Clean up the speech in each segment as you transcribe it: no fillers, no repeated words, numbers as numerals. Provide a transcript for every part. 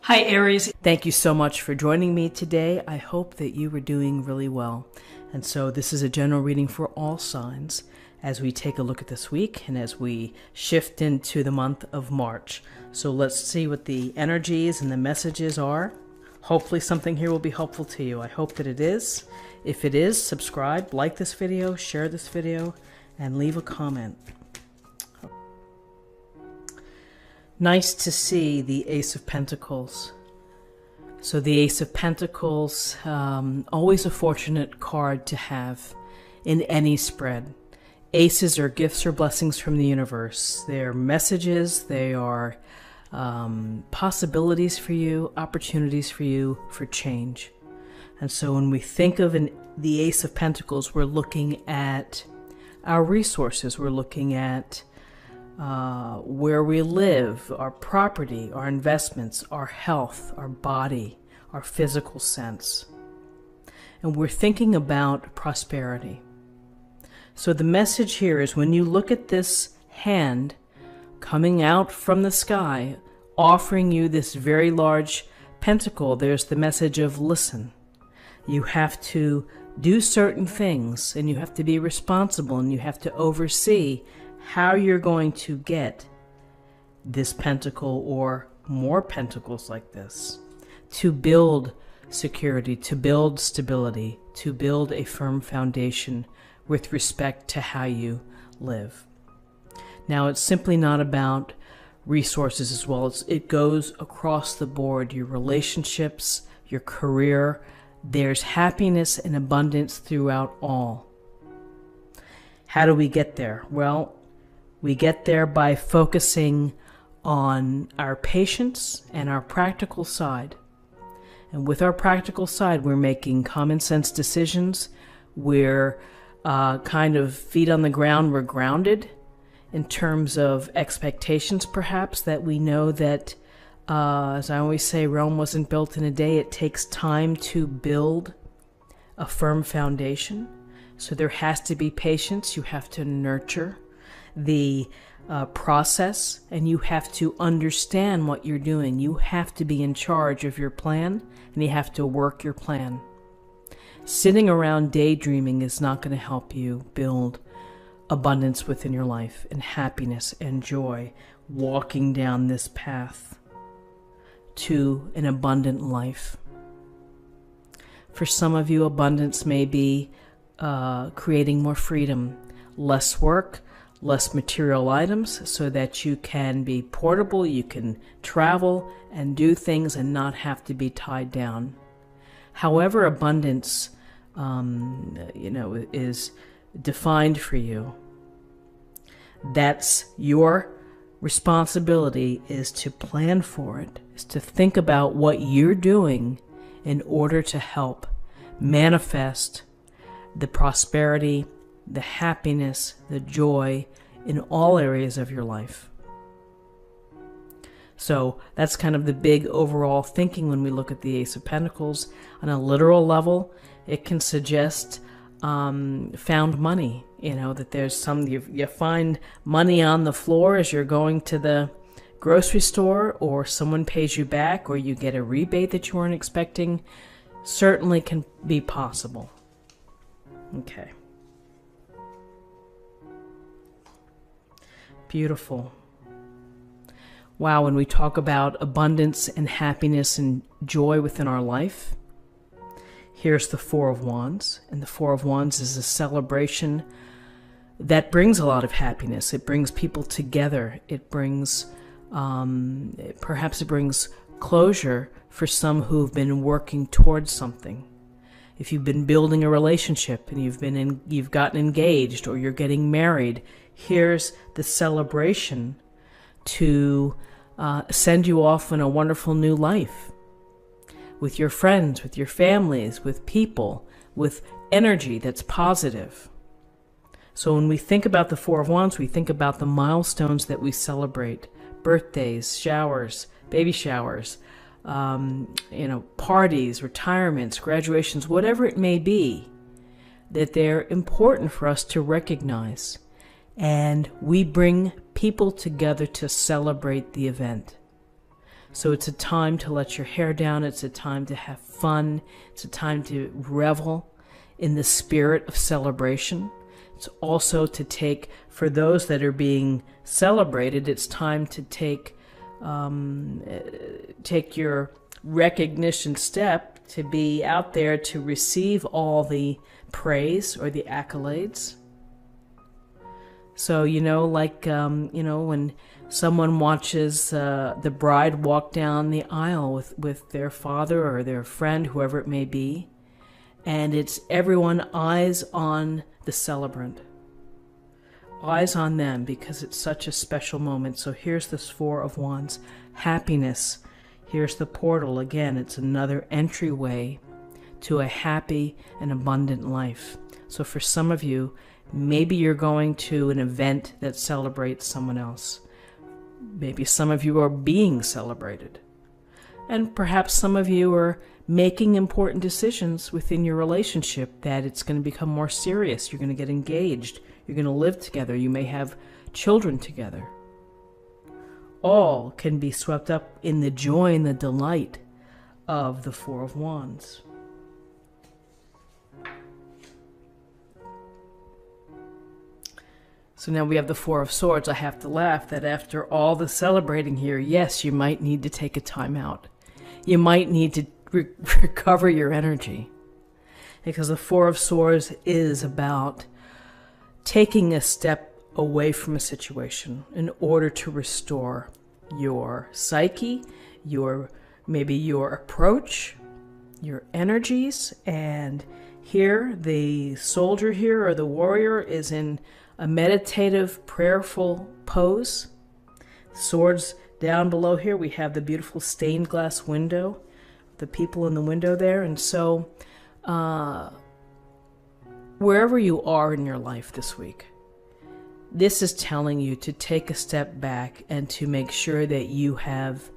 Hi Aries, thank you so much for joining me today. I hope that you are doing really well. And so this is a general reading for all signs as we take a look at this week and as we shift into the month of March. So let's see what the energies and the messages are. Hopefully something here will be helpful to you. I hope that it is. If it is, subscribe, like this video, share this video, and leave a comment. Nice to see the Ace of Pentacles. So the Ace of Pentacles, always a fortunate card to have in any spread. Aces are gifts or blessings from the universe. They're messages, they are possibilities for you, opportunities for you for change. And so when we think of the Ace of Pentacles, we're looking at our resources, we're looking at where we live, our property, our investments, our health, our body, our physical sense. And we're thinking about prosperity. So the message here is when you look at this hand coming out from the sky, offering you this very large pentacle, there's the message of listen. You have to do certain things, and you have to be responsible, and you have to oversee how you're going to get this pentacle or more pentacles like this, to build security, to build stability, to build a firm foundation with respect to how you live. Now, it's simply not about resources as well. It goes across the board, your relationships, your career. There's happiness and abundance throughout all. How do we get there? Well, we get there by focusing on our patience and our practical side. And with our practical side, we're making common sense decisions. We're kind of feet on the ground. We're grounded in terms of expectations, perhaps, that we know that, as I always say, Rome wasn't built in a day. It takes time to build a firm foundation. So there has to be patience. You have to nurture the process, and you have to understand what you're doing. You have to be in charge of your plan, and you have to work your plan. Sitting around daydreaming is not going to help you build abundance within your life and happiness and joy, walking down this path to an abundant life. For some of you, abundance may be creating more freedom, less work, less material items, so that you can be portable, you can travel and do things and not have to be tied down. However abundance is defined for you, that's your responsibility, is to plan for it, is to think about what you're doing in order to help manifest the prosperity, the happiness, the joy in all areas of your life. So that's kind of the big overall thinking when we look at the Ace of Pentacles. On a literal level, it can suggest found money, that there's you find money on the floor as you're going to the grocery store, or someone pays you back, or you get a rebate that you weren't expecting. Certainly can be possible. Okay. Beautiful. Wow, when we talk about abundance and happiness and joy within our life, here's the Four of Wands. And the Four of Wands is a celebration that brings a lot of happiness. It brings people together. It brings, perhaps it brings closure for some who've been working towards something. If you've been building a relationship and you've gotten engaged, or you're getting married, here's the celebration to send you off in a wonderful new life with your friends, with your families, with people, with energy that's positive. So when we think about the Four of Wands, we think about the milestones that we celebrate: birthdays, showers, baby showers, parties, retirements, graduations, whatever it may be, that they're important for us to recognize. And we bring people together to celebrate the event. So it's a time to let your hair down. It's a time to have fun. It's a time to revel in the spirit of celebration. It's also to take, for those that are being celebrated, it's time to take your recognition step to be out there to receive all the praise or the accolades. So, when someone watches the bride walk down the aisle with their father or their friend, whoever it may be, and it's everyone eyes on the celebrant. Eyes on them, because it's such a special moment. So here's this Four of Wands. Happiness. Here's the portal. Again, it's another entryway to a happy and abundant life. So for some of you, maybe you're going to an event that celebrates someone else. Maybe some of you are being celebrated. And perhaps some of you are making important decisions within your relationship that it's going to become more serious. You're going to get engaged. You're going to live together. You may have children together. All can be swept up in the joy and the delight of the Four of Wands. So now we have the Four of Swords. I have to laugh that after all the celebrating here, yes, you might need to take a time out. You might need to recover your energy. Because the Four of Swords is about taking a step away from a situation in order to restore your psyche, maybe your approach, your energies. And here, the soldier here, or the warrior, is in a meditative, prayerful pose. Swords down below here, we have the beautiful stained glass window, the people in the window there. And so wherever you are in your life this week, this is telling you to take a step back and to make sure that you have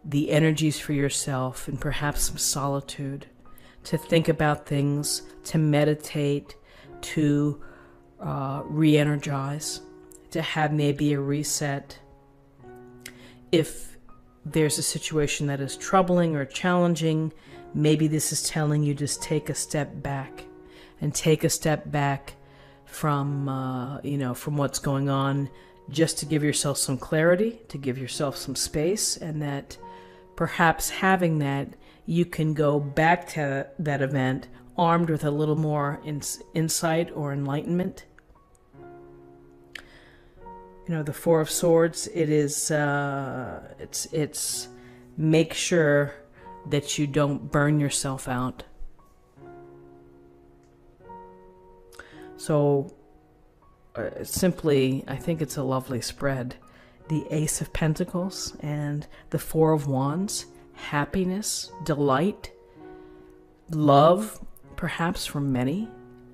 the energies for yourself and perhaps some solitude, to think about things, to meditate, to re-energize, to have maybe a reset. If there's a situation that is troubling or challenging, maybe this is telling you just take a step back and take a step back from what's going on, just to give yourself some clarity, to give yourself some space, and that perhaps having that, you can go back to that event armed with a little more insight or enlightenment. The Four of Swords, it is, it's make sure that you don't burn yourself out. So simply, I think it's a lovely spread. The Ace of Pentacles and the Four of Wands, happiness, delight, love, perhaps for many,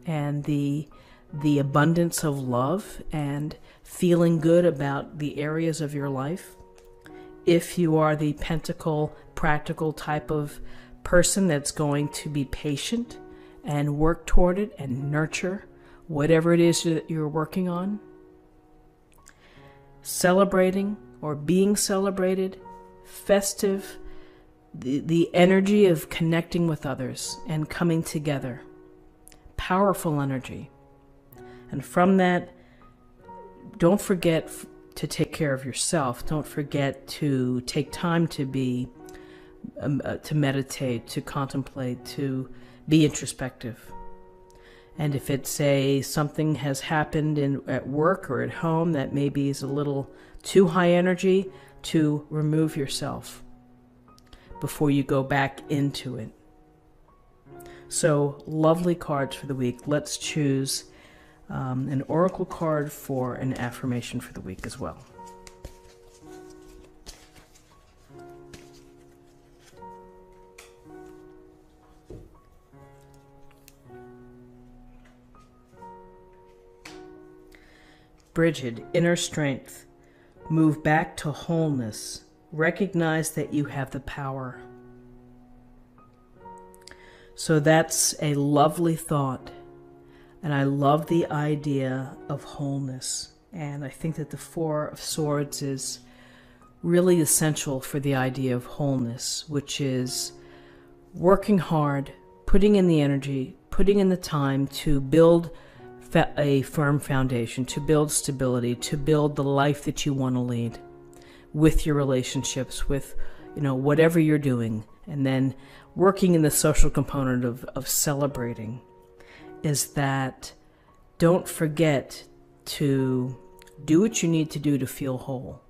and the abundance of love and feeling good about the areas of your life. If you are the Pentacle, practical type of person that's going to be patient and work toward it and nurture whatever it is that you're working on, celebrating or being celebrated, festive, the energy of connecting with others and coming together, powerful energy. And from that, don't forget to take care of yourself. Don't forget to take time to to meditate, to contemplate, to be introspective. And if it's something has happened at work or at home that maybe is a little too high energy, to remove yourself before you go back into it. So, lovely cards for the week. Let's choose an oracle card for an affirmation for the week as well. Bridget, inner strength. Move back to wholeness. Recognize that you have the power. So that's a lovely thought. And I love the idea of wholeness. And I think that the Four of Swords is really essential for the idea of wholeness, which is working hard, putting in the energy, putting in the time to build a firm foundation, to build stability, to build the life that you want to lead with your relationships, with, whatever you're doing. And then working in the social component of celebrating is that don't forget to do what you need to do to feel whole.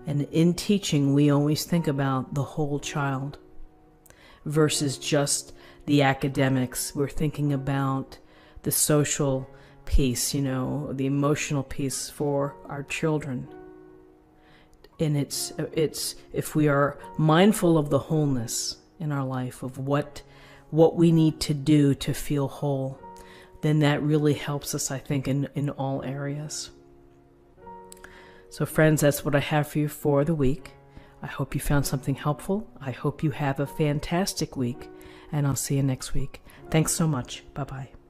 And in teaching, we always think about the whole child versus just the academics. We're thinking about the social piece, the emotional piece for our children. And it's if we are mindful of the wholeness in our life, of what we need to do to feel whole, then that really helps us, I think, in all areas. So friends, that's what I have for you for the week. I hope you found something helpful. I hope you have a fantastic week, and I'll see you next week. Thanks so much. Bye-bye.